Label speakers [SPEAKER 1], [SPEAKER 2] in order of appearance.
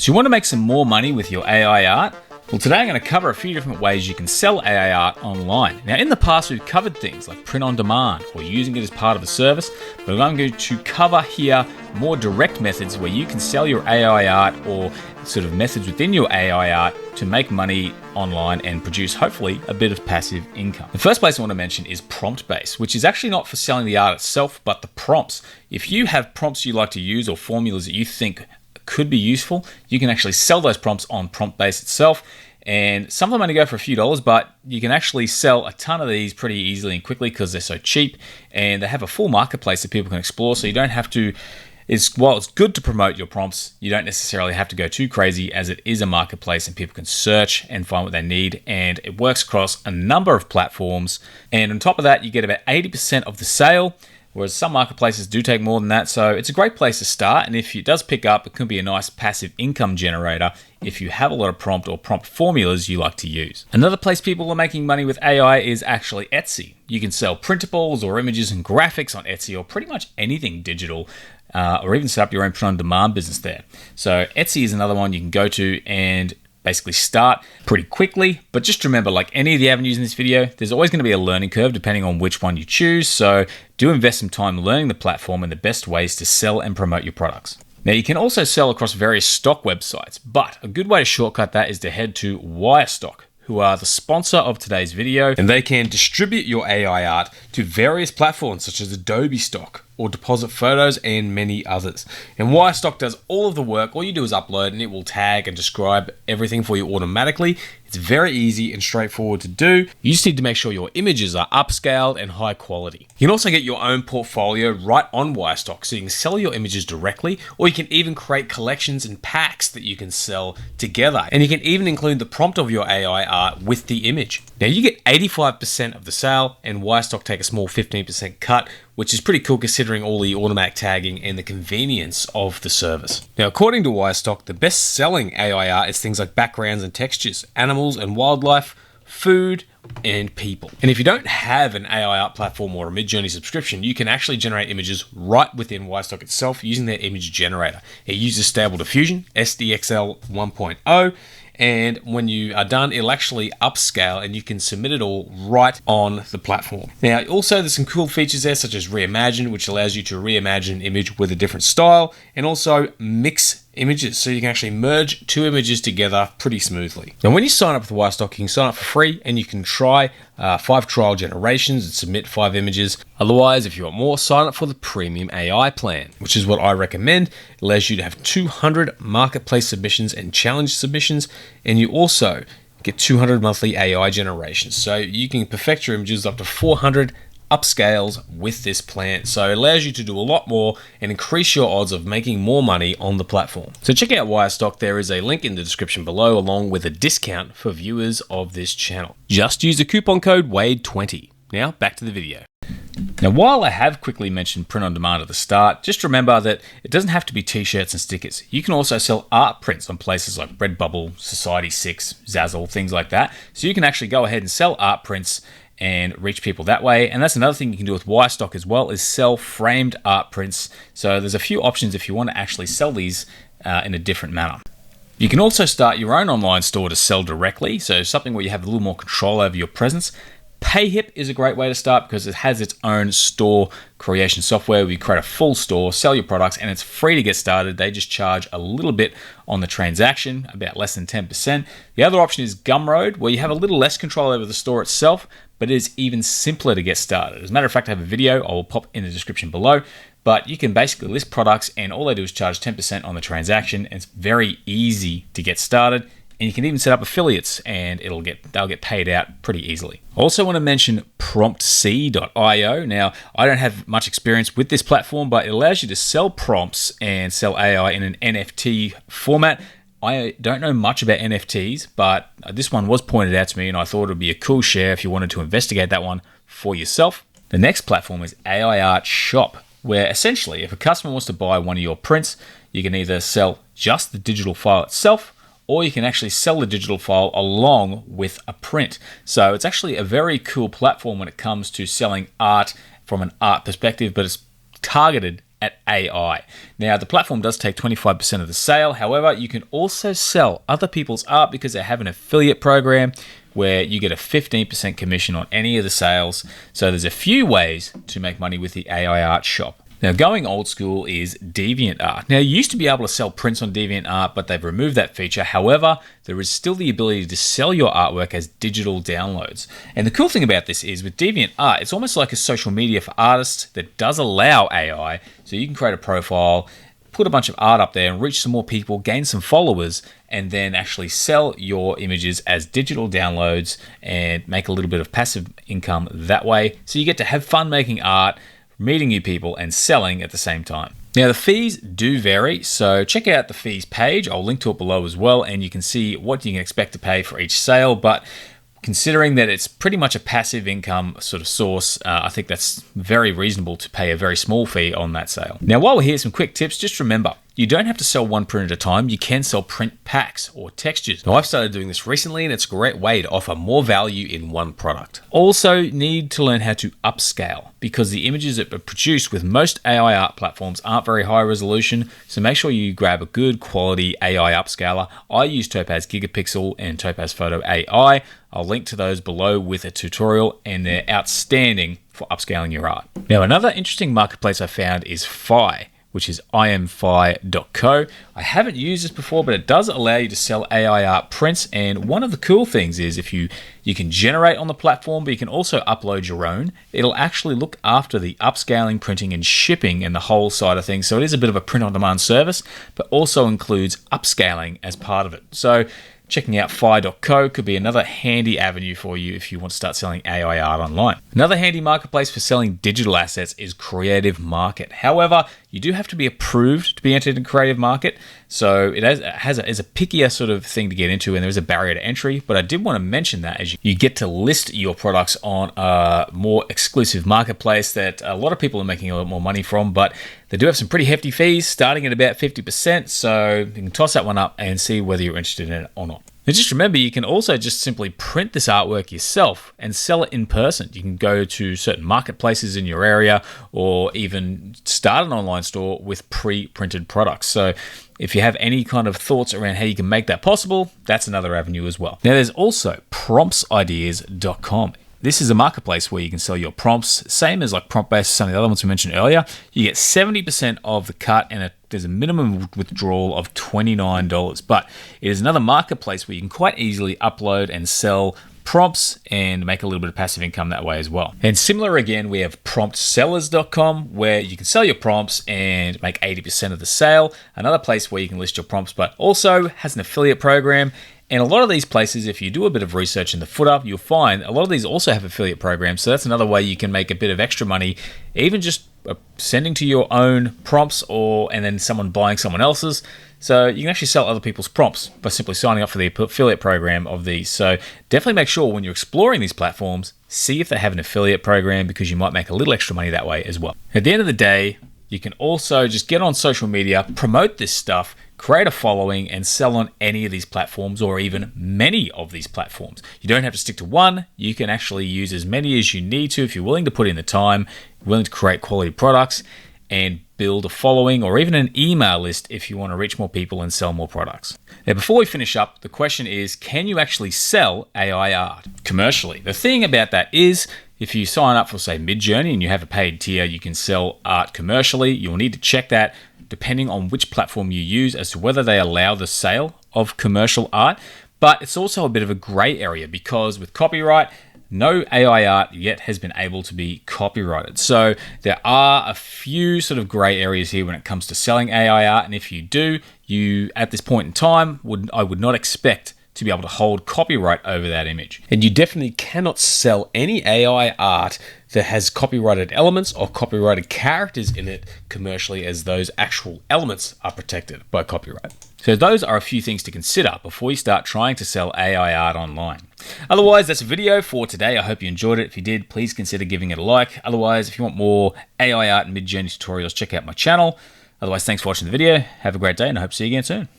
[SPEAKER 1] So you want to make some more money with your AI art? Well, today I'm going to cover a few different ways you can sell AI art online. Now, in the past, we've covered things like print on demand or using it as part of a service, but I'm going to cover here more direct methods where you can sell your AI art or sort of methods within your AI art to make money online and produce, hopefully, a bit of passive income. The first place I want to mention is Promptbase, which is actually not for selling the art itself, but the prompts. If you have prompts you like to use or formulas that you think could be useful, you can actually sell those prompts on Promptbase itself. And some of them only go for a few dollars, but you can actually sell a ton of these pretty easily and quickly because they're so cheap, and they have a full marketplace that people can explore. So you don't have to, while it's good to promote your prompts, you don't necessarily have to go too crazy, as it is a marketplace and people can search and find what they need, and it works across a number of platforms. And on top of that, you get about 80% of the sale, whereas some marketplaces do take more than that. So it's a great place to start, and if it does pick up, it can be a nice passive income generator if you have a lot of prompt or prompt formulas you like to use. Another place people are making money with AI is actually Etsy. You can sell printables or images and graphics on Etsy, or pretty much anything digital, or even set up your own print-on-demand business there. So Etsy is another one you can go to and basically start pretty quickly. But just remember, like any of the avenues in this video, there's always going to be a learning curve depending on which one you choose. So do invest some time learning the platform and the best ways to sell and promote your products. Now, you can also sell across various stock websites, but a good way to shortcut that is to head to Wirestock, who are the sponsor of today's video, and they can distribute your AI art to various platforms such as Adobe Stock or Deposit Photos and many others. And Wirestock does all of the work. All you do is upload and it will tag and describe everything for you automatically. It's very easy and straightforward to do. You just need to make sure your images are upscaled and high quality. You can also get your own portfolio right on Wirestock, so you can sell your images directly, or you can even create collections and packs that you can sell together. And you can even include the prompt of your AI art with the image. Now, you get 85% of the sale, and Wirestock take a small 15% cut, which is pretty cool considering all the automatic tagging and the convenience of the service. Now, according to Wirestock, the best-selling AI art is things like backgrounds and textures, animals and wildlife, food, and people. And if you don't have an AI art platform or a Midjourney subscription, you can actually generate images right within Wirestock itself using their image generator. It uses Stable Diffusion, SDXL 1.0, and when you are done, it'll actually upscale and you can submit it all right on the platform. Now, also there's some cool features there, such as Reimagine, which allows you to reimagine an image with a different style, and also mix images, so you can actually merge two images together pretty smoothly. Now, when you sign up with Wirestock, you can sign up for free and you can try 5 trial generations and submit 5 images. Otherwise, if you want more, sign up for the premium AI plan, which is what I recommend. It allows you to have 200 marketplace submissions and challenge submissions, and you also get 200 monthly AI generations. So you can perfect your images up to 400 upscales with this plan. So it allows you to do a lot more and increase your odds of making more money on the platform. So check out Wirestock. There is a link in the description below, along with a discount for viewers of this channel. Just use the coupon code WADE20. Now back to the video. Now, while I have quickly mentioned print on demand at the start, just remember that it doesn't have to be t-shirts and stickers. You can also sell art prints on places like Redbubble, Society6, Zazzle, things like that. So you can actually go ahead and sell art prints and reach people that way. And that's another thing you can do with Wirestock as well, is sell framed art prints. So there's a few options if you want to actually sell these in a different manner. You can also start your own online store to sell directly, so something where you have a little more control over your presence. Payhip is a great way to start because it has its own store creation software where you create a full store, sell your products, and it's free to get started. They just charge a little bit on the transaction, about less than 10%. The other option is Gumroad, where you have a little less control over the store itself, but it is even simpler to get started. As a matter of fact, I have a video I will pop in the description below, but you can basically list products and all they do is charge 10% on the transaction. And it's very easy to get started. And you can even set up affiliates and they'll get paid out pretty easily. I also want to mention Promptbase.io. Now, I don't have much experience with this platform, but it allows you to sell prompts and sell AI in an NFT format. I don't know much about NFTs, but this one was pointed out to me and I thought it would be a cool share if you wanted to investigate that one for yourself. The next platform is AI Art Shop, where essentially if a customer wants to buy one of your prints, you can either sell just the digital file itself, or you can actually sell the digital file along with a print. So it's actually a very cool platform when it comes to selling art from an art perspective, but it's targeted at AI. Now, the platform does take 25% of the sale. However, you can also sell other people's art because they have an affiliate program where you get a 15% commission on any of the sales. So there's a few ways to make money with the AI art shop. Now, going old school is DeviantArt. Now, you used to be able to sell prints on DeviantArt, but they've removed that feature. However, there is still the ability to sell your artwork as digital downloads. And the cool thing about this is with DeviantArt, it's almost like a social media for artists that does allow AI. So you can create a profile, put a bunch of art up there and reach some more people, gain some followers, and then actually sell your images as digital downloads and make a little bit of passive income that way. So you get to have fun making art, meeting new people, and selling at the same time. Now, the fees do vary, so check out the fees page. I'll link to it below as well, and you can see what you can expect to pay for each sale. But considering that it's pretty much a passive income sort of source, I think that's very reasonable to pay a very small fee on that sale. Now, while we're here, some quick tips. Just remember, you don't have to sell one print at a time. You can sell print packs or textures. Now, I've started doing this recently, and it's a great way to offer more value in one product. Also, need to learn how to upscale because the images that are produced with most AI art platforms aren't very high resolution. So make sure you grab a good quality AI upscaler. I use Topaz Gigapixel and Topaz Photo AI. I'll link to those below with a tutorial, and they're outstanding for upscaling your art. Now, another interesting marketplace I found is Fi, which is imfi.co. I haven't used this before, but it does allow you to sell AI art prints. And one of the cool things is if you can generate on the platform, but you can also upload your own. It'll actually look after the upscaling, printing, and shipping and the whole side of things. So it is a bit of a print-on-demand service, but also includes upscaling as part of it. So checking out fi.co could be another handy avenue for you if you want to start selling AI art online. Another handy marketplace for selling digital assets is Creative Market. However, you do have to be approved to be entered in Creative Market, so it is a pickier sort of thing to get into, and there is a barrier to entry. But I did want to mention that as you get to list your products on a more exclusive marketplace that a lot of people are making a lot more money from, but they do have some pretty hefty fees starting at about 50%, so you can toss that one up and see whether you're interested in it or not. Now, just remember, you can also just simply print this artwork yourself and sell it in person. You can go to certain marketplaces in your area or even start an online store with pre-printed products. So if you have any kind of thoughts around how you can make that possible, that's another avenue as well. Now, there's also promptsideas.com. This is a marketplace where you can sell your prompts, same as like Promptbase, some of the other ones we mentioned earlier. You get 70% of the cut, and there's a minimum withdrawal of $29. But it is another marketplace where you can quite easily upload and sell prompts and make a little bit of passive income that way as well. And similar again, we have promptsellers.com where you can sell your prompts and make 80% of the sale. Another place where you can list your prompts, but also has an affiliate program. And a lot of these places, if you do a bit of research in the footer, you'll find a lot of these also have affiliate programs. So that's another way you can make a bit of extra money, even just sending to your own prompts and then someone buying someone else's. So you can actually sell other people's prompts by simply signing up for the affiliate program of these. So definitely make sure when you're exploring these platforms, see if they have an affiliate program because you might make a little extra money that way as well. At the end of the day, you can also just get on social media, promote this stuff, create a following, and sell on any of these platforms or even many of these platforms. You don't have to stick to one. You can actually use as many as you need to if you're willing to put in the time, willing to create quality products, and build a following or even an email list if you want to reach more people and sell more products. Now, before we finish up, the question is, can you actually sell AI art commercially? The thing about that is, if you sign up for, say, Midjourney and you have a paid tier, you can sell art commercially. You'll need to check that depending on which platform you use as to whether they allow the sale of commercial art. But it's also a bit of a gray area because with copyright, no AI art yet has been able to be copyrighted. So there are a few sort of gray areas here when it comes to selling AI art. And if you do, you at this point in time, I would not expect to be able to hold copyright over that image. And you definitely cannot sell any AI art that has copyrighted elements or copyrighted characters in it commercially, as those actual elements are protected by copyright. So those are a few things to consider before you start trying to sell AI art online. Otherwise, that's a video for today. I hope you enjoyed it. If you did, please consider giving it a like. Otherwise, if you want more AI art and Midjourney tutorials, check out my channel. Otherwise, thanks for watching the video. Have a great day, and I hope to see you again soon.